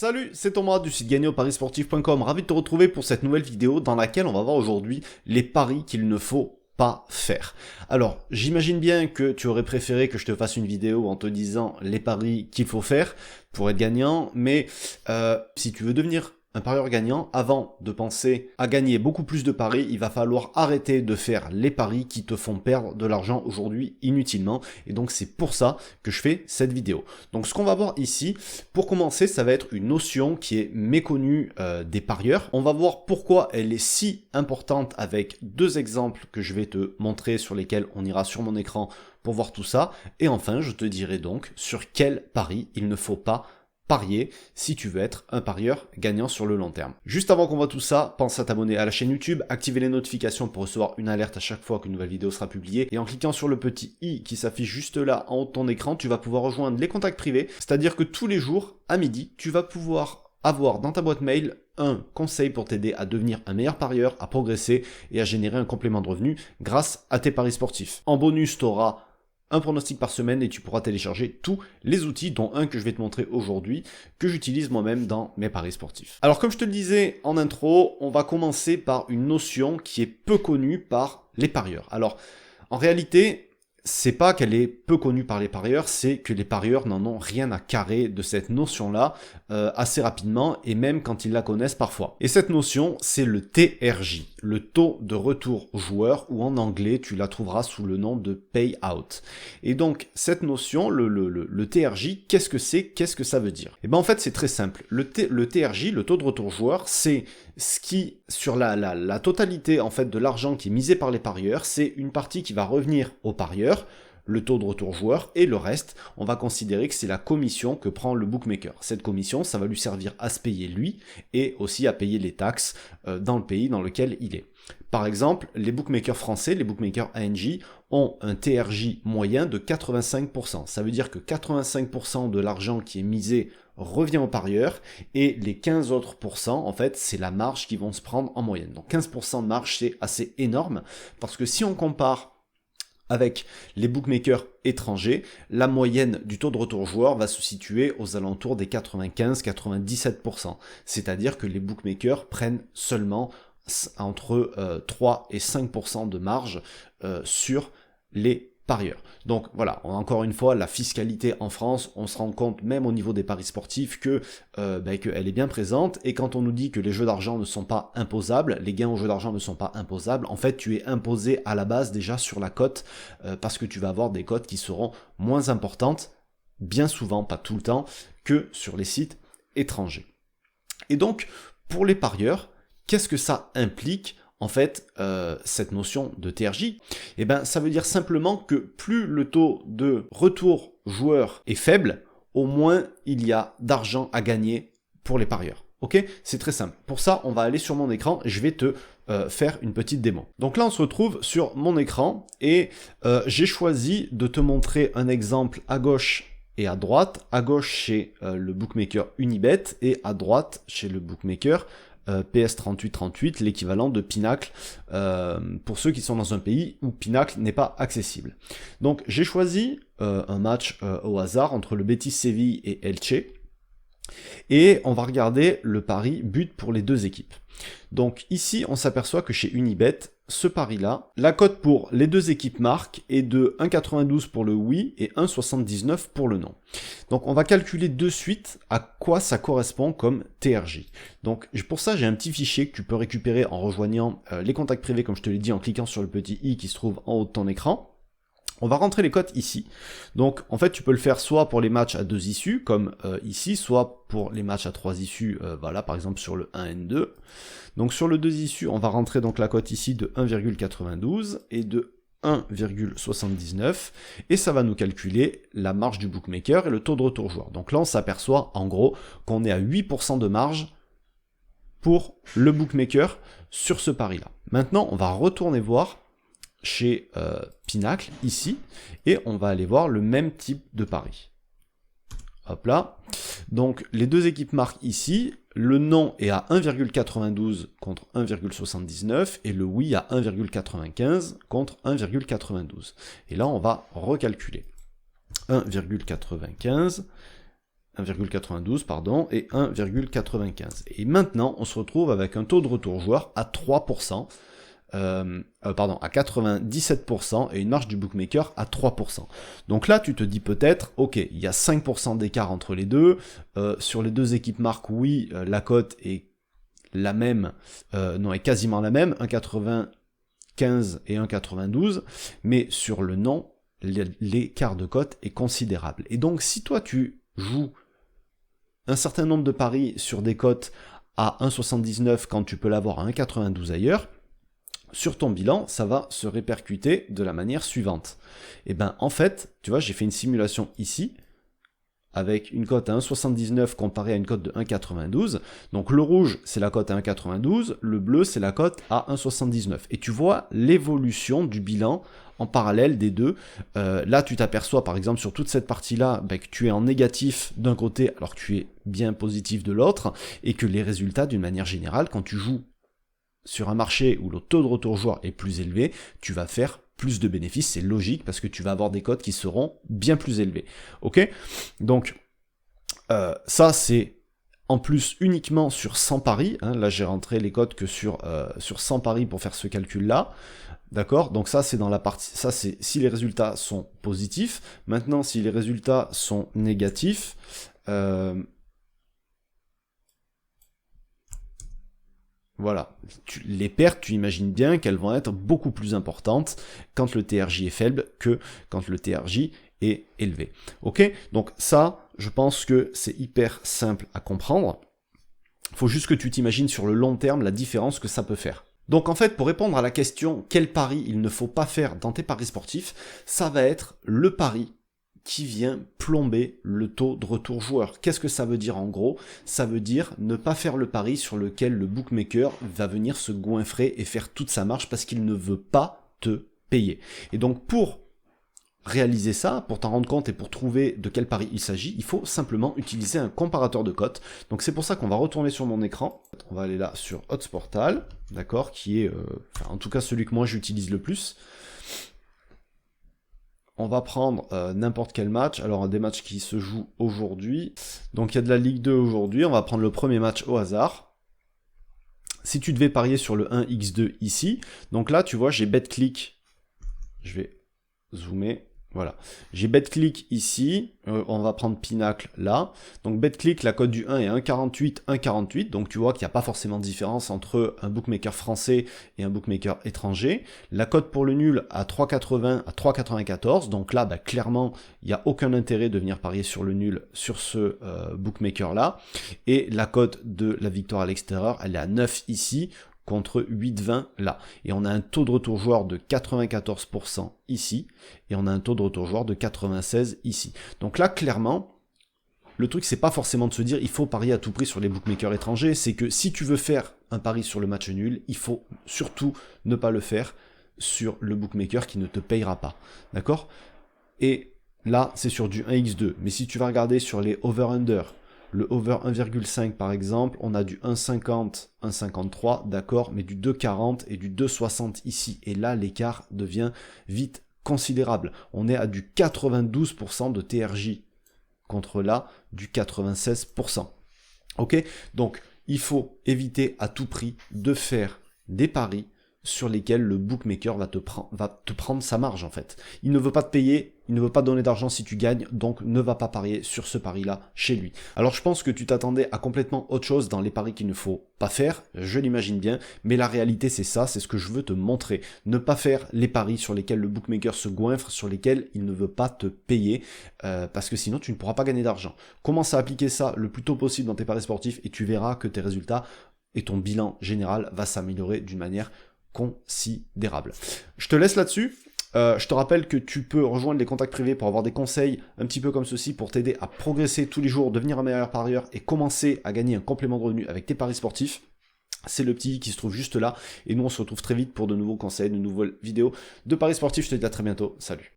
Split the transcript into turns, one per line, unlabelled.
Salut, c'est Thomas du site gagnéoparisportif.com, ravi de te retrouver pour cette nouvelle vidéo dans laquelle on va voir aujourd'hui les paris qu'il ne faut pas faire. Alors, j'imagine bien que tu aurais préféré que je te fasse une vidéo en te disant les paris qu'il faut faire pour être gagnant, mais si tu veux devenir un parieur gagnant, avant de penser à gagner beaucoup plus de paris, il va falloir arrêter de faire les paris qui te font perdre de l'argent aujourd'hui inutilement. Et donc c'est pour ça que je fais cette vidéo. Donc ce qu'on va voir ici, pour commencer, ça va être une notion qui est méconnue des parieurs. On va voir pourquoi elle est si importante avec deux exemples que je vais te montrer sur lesquels on ira sur mon écran pour voir tout ça. Et enfin, je te dirai donc sur quel pari il ne faut pas parier si tu veux être un parieur gagnant sur le long terme. Juste avant qu'on voit tout ça, pense à t'abonner à la chaîne YouTube, activer les notifications pour recevoir une alerte à chaque fois qu'une nouvelle vidéo sera publiée, et en cliquant sur le petit i qui s'affiche juste là en haut de ton écran, tu vas pouvoir rejoindre les contacts privés, c'est-à-dire que tous les jours à midi, tu vas pouvoir avoir dans ta boîte mail un conseil pour t'aider à devenir un meilleur parieur, à progresser et à générer un complément de revenus grâce à tes paris sportifs. En bonus, tu auras un pronostic par semaine et tu pourras télécharger tous les outils, dont un que je vais te montrer aujourd'hui, que j'utilise moi-même dans mes paris sportifs. Alors comme je te le disais en intro, on va commencer par une notion qui est peu connue par les parieurs. Alors en réalité, c'est pas qu'elle est peu connue par les parieurs, c'est que les parieurs n'en ont rien à carrer de cette notion-là assez rapidement, et même quand ils la connaissent parfois. Et cette notion, c'est le TRJ, le taux de retour joueur, ou en anglais, tu la trouveras sous le nom de payout. Et donc, cette notion, le TRJ, qu'est-ce que c'est? Qu'est-ce que ça veut dire? Et ben en fait, c'est très simple. Le TRJ, le taux de retour joueur, c'est ce qui, sur la totalité en fait de l'argent qui est misé par les parieurs, c'est une partie qui va revenir aux parieurs, le taux de retour joueur, et le reste, on va considérer que c'est la commission que prend le bookmaker. Cette commission, ça va lui servir à se payer lui, et aussi à payer les taxes dans le pays dans lequel il est. Par exemple, les bookmakers français, les bookmakers ANJ, ont un TRJ moyen de 85%. Ça veut dire que 85% de l'argent qui est misé revient aux parieurs, et les 15 autres pourcents, en fait, c'est la marge qu'ils vont se prendre en moyenne. Donc 15% de marge, c'est assez énorme, parce que si on compare avec les bookmakers étrangers, la moyenne du taux de retour joueur va se situer aux alentours des 95-97%. C'est-à-dire que les bookmakers prennent seulement entre 3 et 5% de marge sur les parieurs. Donc voilà, encore une fois, la fiscalité en France, on se rend compte même au niveau des paris sportifs que qu'elle est bien présente, et quand on nous dit que les jeux d'argent ne sont pas imposables, les gains aux jeux d'argent ne sont pas imposables, en fait tu es imposé à la base déjà sur la cote, parce que tu vas avoir des cotes qui seront moins importantes, bien souvent, pas tout le temps, que sur les sites étrangers. Et donc, pour les parieurs, qu'est-ce que ça implique en fait, cette notion de TRJ? Eh ben, ça veut dire simplement que plus le taux de retour joueur est faible, au moins il y a d'argent à gagner pour les parieurs. Ok? C'est très simple. Pour ça, on va aller sur mon écran et je vais te faire une petite démo. Donc là, on se retrouve sur mon écran et j'ai choisi de te montrer un exemple à gauche et à droite. À gauche chez le bookmaker Unibet et à droite chez le bookmaker PS3838, l'équivalent de Pinacle, pour ceux qui sont dans un pays où Pinacle n'est pas accessible. Donc j'ai choisi un match au hasard entre le Betis Séville et Elche, et on va regarder le pari but pour les deux équipes. Donc ici on s'aperçoit que chez Unibet, ce pari-là, la cote pour les deux équipes marques est de 1,92 pour le oui et 1,79 pour le non. Donc on va calculer de suite à quoi ça correspond comme TRJ. Donc pour ça j'ai un petit fichier que tu peux récupérer en rejoignant les contacts privés, comme je te l'ai dit, en cliquant sur le petit i qui se trouve en haut de ton écran. On va rentrer les cotes ici. Donc en fait tu peux le faire soit pour les matchs à 2 issues comme ici, soit pour les matchs à 3 issues, voilà, par exemple sur le 1N2. Donc sur le 2 issues, on va rentrer donc la cote ici de 1,92 et de 1,79, et ça va nous calculer la marge du bookmaker et le taux de retour joueur. Donc là on s'aperçoit en gros qu'on est à 8% de marge pour le bookmaker sur ce pari là. Maintenant on va retourner voir chez Pinacle ici, et on va aller voir le même type de pari. Hop là, donc les deux équipes marquent ici, le non est à 1,92 contre 1,79, et le oui à 1,95 contre 1,92. Et là on va recalculer. 1,95, 1,92 pardon, et 1,95. Et maintenant, on se retrouve avec un taux de retour joueur à 3%, pardon, à 97% et une marge du bookmaker à 3%. Donc là, tu te dis peut-être, ok, il y a 5% d'écart entre les deux. Sur les deux équipes marques, oui, la cote est la même, non, est quasiment la même, 1,95 et 1,92, mais sur le non, l'écart de cote est considérable. Et donc, si toi, tu joues un certain nombre de paris sur des cotes à 1,79 quand tu peux l'avoir à 1,92 ailleurs, sur ton bilan, ça va se répercuter de la manière suivante. Et ben en fait, tu vois, j'ai fait une simulation ici, avec une cote à 1,79 comparée à une cote de 1,92. Donc le rouge, c'est la cote à 1,92, le bleu, c'est la cote à 1,79. Et tu vois l'évolution du bilan en parallèle des deux. Là, tu t'aperçois, par exemple, sur toute cette partie-là, que tu es en négatif d'un côté, alors que tu es bien positif de l'autre, et que les résultats, d'une manière générale, quand tu joues sur un marché où le taux de retour joueur est plus élevé, tu vas faire plus de bénéfices, c'est logique, parce que tu vas avoir des cotes qui seront bien plus élevées. Ok? Donc, ça, c'est en plus uniquement sur 100 paris. Hein. Là, j'ai rentré les cotes que sur 100 paris pour faire ce calcul-là. D'accord? Donc ça, c'est dans la partie... Ça, c'est si les résultats sont positifs. Maintenant, si les résultats sont négatifs... Voilà, les pertes, tu imagines bien qu'elles vont être beaucoup plus importantes quand le TRJ est faible que quand le TRJ est élevé. Ok? Donc ça, je pense que c'est hyper simple à comprendre. Il faut juste que tu t'imagines sur le long terme la différence que ça peut faire. Donc en fait, pour répondre à la question quel pari il ne faut pas faire dans tes paris sportifs, ça va être le pari qui vient plomber le taux de retour joueur. Qu'est-ce que ça veut dire en gros? Ça veut dire ne pas faire le pari sur lequel le bookmaker va venir se goinfrer et faire toute sa marge parce qu'il ne veut pas te payer. Et donc pour réaliser ça, pour t'en rendre compte et pour trouver de quel pari il s'agit, il faut simplement utiliser un comparateur de cotes. Donc c'est pour ça qu'on va retourner sur mon écran. On va aller là sur Odds Portal, d'accord, qui est en tout cas celui que moi j'utilise le plus. On va prendre n'importe quel match, alors des matchs qui se jouent aujourd'hui. Donc il y a de la Ligue 2 aujourd'hui, on va prendre le premier match au hasard. Si tu devais parier sur le 1x2 ici, donc là tu vois j'ai BetClick, je vais zoomer, voilà. J'ai BetClick ici, on va prendre Pinacle là. Donc BetClick, la cote du 1 est 1,48, 1,48. Donc tu vois qu'il n'y a pas forcément de différence entre un bookmaker français et un bookmaker étranger. La cote pour le nul à 3,80 à 3,94. Donc là, clairement, il n'y a aucun intérêt de venir parier sur le nul sur ce bookmaker là. Et la cote de la victoire à l'extérieur, elle est à 9 ici, contre 8,20 là. Et on a un taux de retour joueur de 94% ici, et on a un taux de retour joueur de 96 ici. Donc là, clairement, le truc, c'est pas forcément de se dire il faut parier à tout prix sur les bookmakers étrangers, c'est que si tu veux faire un pari sur le match nul, il faut surtout ne pas le faire sur le bookmaker qui ne te payera pas. D'accord? Et là, c'est sur du 1x2. Mais si tu vas regarder sur les over-under, le over 1,5 par exemple, on a du 1,50, 1,53, d'accord, mais du 2,40 et du 2,60 ici. Et là, l'écart devient vite considérable. On est à du 92% de TRJ contre là, du 96%. Ok? Donc, il faut éviter à tout prix de faire des paris sur lesquels le bookmaker va te prendre sa marge en fait. Il ne veut pas te payer, il ne veut pas donner d'argent si tu gagnes, donc ne va pas parier sur ce pari-là chez lui. Alors je pense que tu t'attendais à complètement autre chose dans les paris qu'il ne faut pas faire, je l'imagine bien, mais la réalité c'est ça, c'est ce que je veux te montrer. Ne pas faire les paris sur lesquels le bookmaker se goinfre, sur lesquels il ne veut pas te payer, parce que sinon tu ne pourras pas gagner d'argent. Commence à appliquer ça le plus tôt possible dans tes paris sportifs et tu verras que tes résultats et ton bilan général va s'améliorer d'une manière considérable. Je te laisse là-dessus. Je te rappelle que tu peux rejoindre les contacts privés pour avoir des conseils un petit peu comme ceci pour t'aider à progresser tous les jours, devenir un meilleur parieur et commencer à gagner un complément de revenu avec tes paris sportifs. C'est le petit qui se trouve juste là et nous on se retrouve très vite pour de nouveaux conseils, de nouvelles vidéos de paris sportifs. Je te dis à très bientôt. Salut.